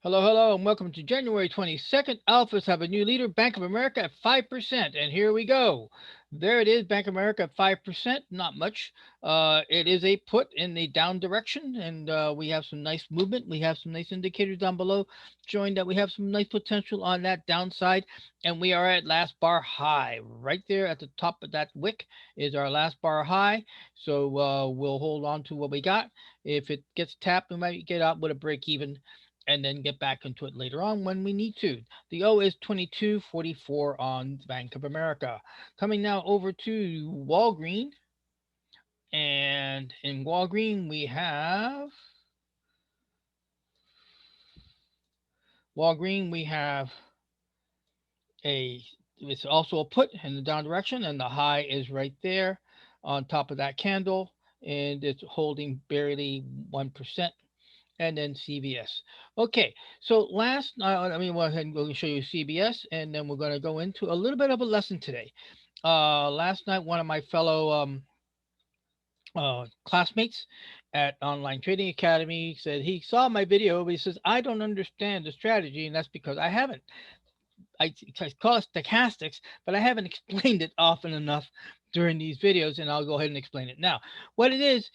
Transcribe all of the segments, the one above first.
Hello, hello, and welcome to January 22nd. Alphas have a new leader, Bank of America at 5%. And here we go. There it is, Bank of America at 5%. Not much. It is a put in the down direction, and we have some nice movement. We have some nice indicators down below showing that we have some nice potential on that downside. And we are at last bar high. Right there at the top of that wick is our last bar high. So we'll hold on to what we got. If it gets tapped, we might get out with a break even and then get back into it later on when we need to. The O is 22.44 on Bank of America. Coming now over to Walgreen. And in Walgreen we have a it's also a put in the down direction, and the high is right there on top of that candle, and it's holding barely 1%. And then CBS. Okay, so we'll go ahead and go show you CBS, and then we're going to go into a little bit of a lesson today. Last night, one of my fellow classmates at Online Trading Academy said he saw my video, but he says, I don't understand the strategy, and that's because I haven't. I call it stochastics, but I haven't explained it often enough during these videos, and I'll go ahead and explain it now. What it is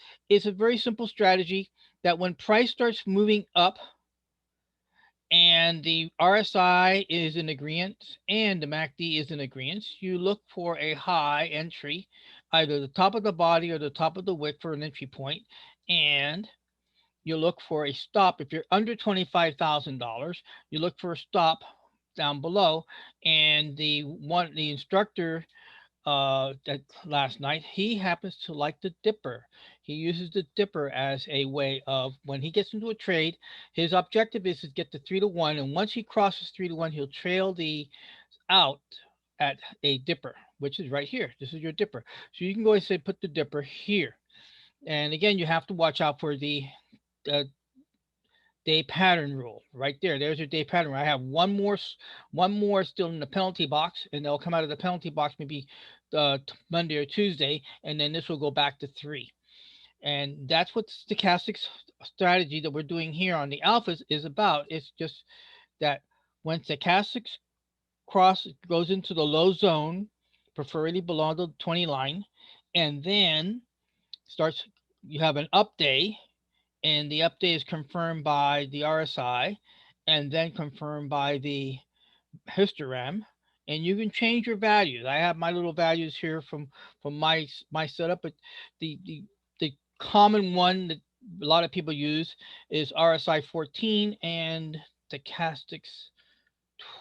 a very simple strategy that when price starts moving up and the RSI is in agreement and the MACD is in agreement, you look for a high entry, either the top of the body or the top of the wick for an entry point, and you look for a stop. If you're under $25,000, you look for a stop down below. And the instructor that last night, he happens to like the dipper. He uses the dipper as a way of, when he gets into a trade, his objective is to get to 3 to 1, and once he crosses 3 to 1, he'll trail the out at a dipper, which is right here. This is your dipper. So you can go and say put the dipper here. And again, you have to watch out for the uh, day pattern rule right there. There's your day pattern. I have one more still in the penalty box, and they'll come out of the penalty box maybe Monday or Tuesday, and then this will go back to 3. And that's what stochastic strategy that we're doing here on the alphas is about. It's just that when stochastics cross goes into the low zone, preferably below the 20 line, and then starts, you have an up day, and the update is confirmed by the RSI and then confirmed by the histogram. And you can change your values. I have my little values here from my setup, but the common one that a lot of people use is RSI 14 and stochastics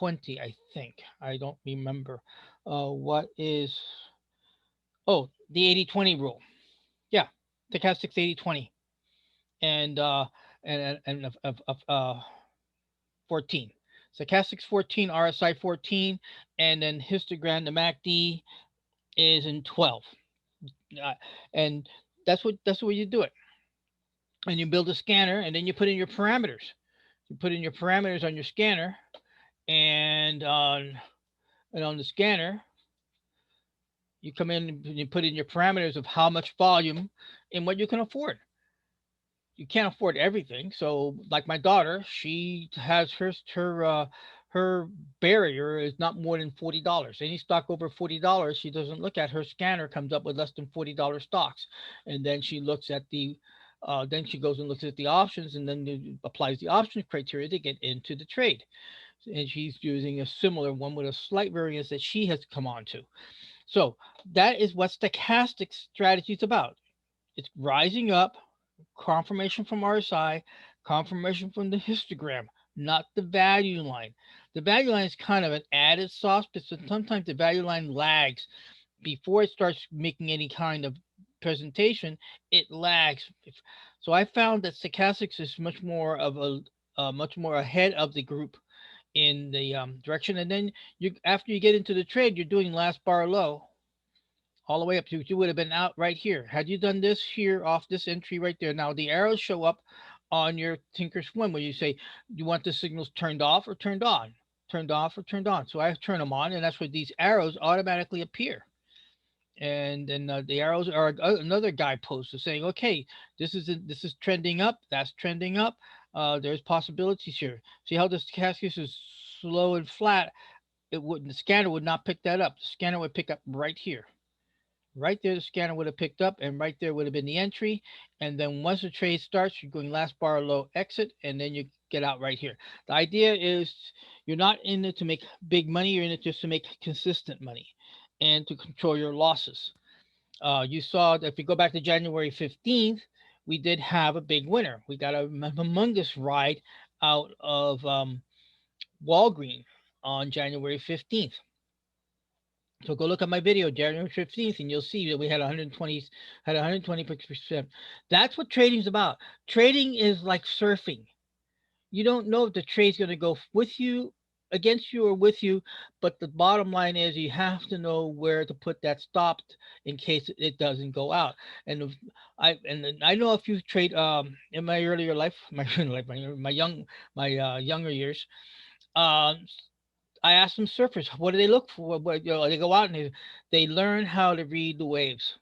20. I think I don't remember what is. Oh, the 80-20 rule. Yeah, stochastics 80-20 and of 14. Stochastics 14, RSI 14, and then histogram, the MACD is in 12. Uh, and that's what you do it. And you build a scanner, and then you put in your parameters. You put in your parameters on your scanner, and on the scanner, you come in and you put in your parameters of how much volume and what you can afford. You can't afford everything. So, like my daughter, she has her barrier is not more than $40. Any stock over $40, she doesn't look at. Her scanner comes up with less than $40 stocks, and then she looks at then she goes and looks at the options, and then applies the option criteria to get into the trade. And she's using a similar one with a slight variance that she has come on to. So that is what stochastic strategy is about. It's rising up, confirmation from RSI, confirmation from the histogram, not the value line. The value line is kind of an added sauce, but sometimes the value line lags before it starts making any kind of presentation. It lags. So I found that stochastics is much more ahead of the group in the direction. And then after you get into the trade, you're doing last bar low all the way up to, you would have been out right here. Had you done this here off this entry right there, now the arrows show up on your Tinker Swim where you say, you want the signals turned off or turned on, turned off or turned on. So I turn them on, and that's where these arrows automatically appear. And then the arrows are another guidepost of saying, okay, this is trending up, that's trending up. There's possibilities here. See how this stochastic is slow and flat? It wouldn't. The scanner would not pick that up. The scanner would pick up right here. Right there, the scanner would have picked up, and right there would have been the entry. And then once the trade starts, you're going last bar low exit, and then you get out right here. The idea is you're not in it to make big money, you're in it just to make consistent money and to control your losses. You saw that if you go back to January 15th, we did have a big winner. We got a humongous ride out of Walgreen on January 15th. So go look at my video, January 15th, and you'll see that we had 120%. That's what trading's about. Trading is like surfing. You don't know if the trade's going to go with you, against you, or with you, but the bottom line is you have to know where to put that stop in case it doesn't go out. And I know if you trade in my earlier life, my younger years, um I asked some surfers, what do they look for? They go out and they learn how to read the waves.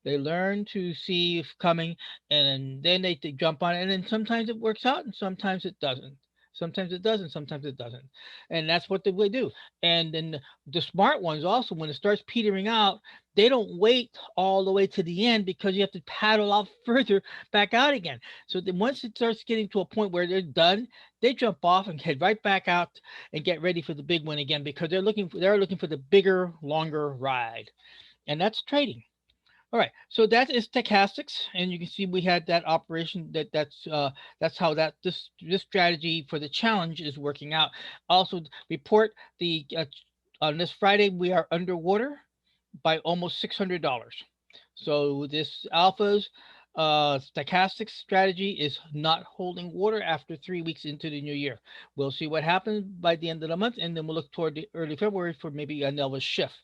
They learn to see if coming, and then they jump on it. And then sometimes it works out, and sometimes it doesn't. Sometimes it doesn't. Sometimes it doesn't. And that's what they do. And then the smart ones also, when it starts petering out, they don't wait all the way to the end because you have to paddle out further back out again. So then once it starts getting to a point where they're done, they jump off and head right back out and get ready for the big one again because they're looking for the bigger, longer ride. And that's trading. All right, so that is stochastics, and you can see we had that operation. That's how this strategy for the challenge is working out. Also, report the on this Friday we are underwater by almost $600. So this alpha's stochastic strategy is not holding water after 3 weeks into the new year. We'll see what happens by the end of the month, and then we'll look toward the early February for maybe another shift.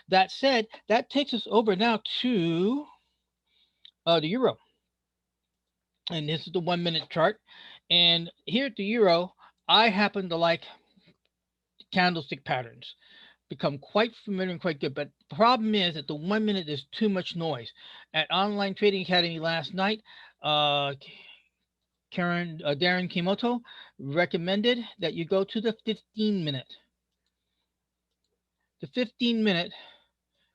That said, that takes us over now to the euro. And this is the 1 minute chart. And here at the euro, I happen to like candlestick patterns. Become quite familiar and quite good. But the problem is that the 1 minute is too much noise. At Online Trading Academy last night, Darren Kimoto recommended that you go to the 15 minute. The 15 minute.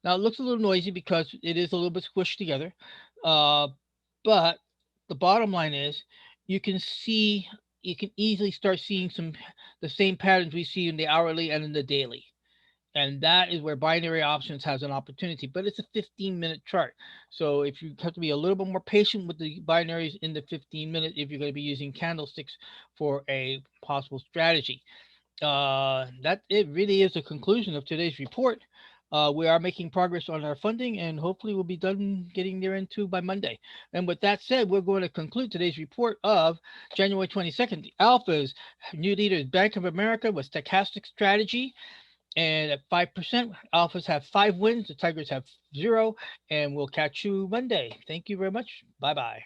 Now it looks a little noisy because it is a little bit squished together. Uh, But the bottom line is you can easily start seeing the same patterns we see in the hourly and in the daily. And that is where binary options has an opportunity, but it's a 15-minute chart. So if you have to be a little bit more patient with the binaries in the 15 minute, if you're going to be using candlesticks for a possible strategy. That it really is the conclusion of today's report. We are making progress on our funding, and hopefully we'll be done getting there into by Monday. And with that said, we're going to conclude today's report of January 22nd. The Alphas, new leaders, Bank of America with stochastic strategy. And at 5%, Alphas have 5 wins, the Tigers have 0. And we'll catch you Monday. Thank you very much. Bye bye.